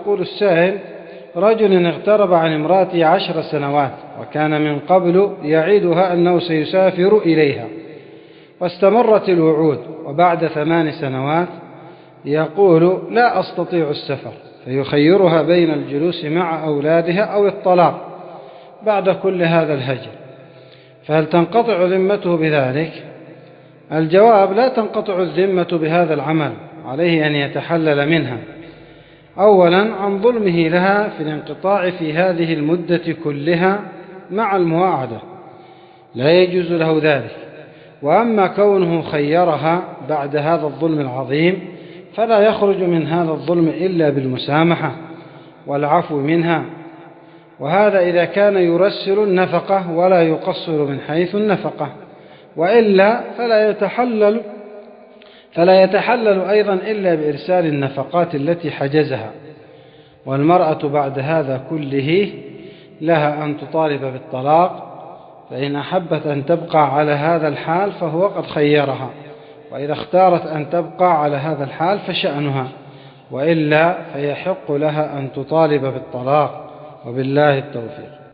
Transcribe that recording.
يقول السائل: رجل اغترب عن امرأته 10 سنوات وكان من قبل يعدها أنه سيسافر إليها، واستمرت الوعود، وبعد 8 سنوات يقول: لا أستطيع السفر، فيخيرها بين الجلوس مع أولادها أو الطلاق بعد كل هذا الهجر، فهل تنقطع ذمته بذلك؟ الجواب: لا تنقطع الذمة بهذا العمل، عليه أن يتحلل منها أولا عن ظلمه لها في الانقطاع في هذه المدة كلها مع المواعدة، لا يجوز له ذلك. وأما كونه خيرها بعد هذا الظلم العظيم فلا يخرج من هذا الظلم إلا بالمسامحة والعفو منها، وهذا إذا كان يرسل النفقة ولا يقصر من حيث النفقة، وإلا فلا يتحلل أيضا إلا بإرسال النفقات التي حجزها. والمرأة بعد هذا كله لها أن تطالب بالطلاق، فإن أحبت أن تبقى على هذا الحال فهو قد خيرها، وإذا اختارت أن تبقى على هذا الحال فشأنها، وإلا فيحق لها أن تطالب بالطلاق، وبالله التوفيق.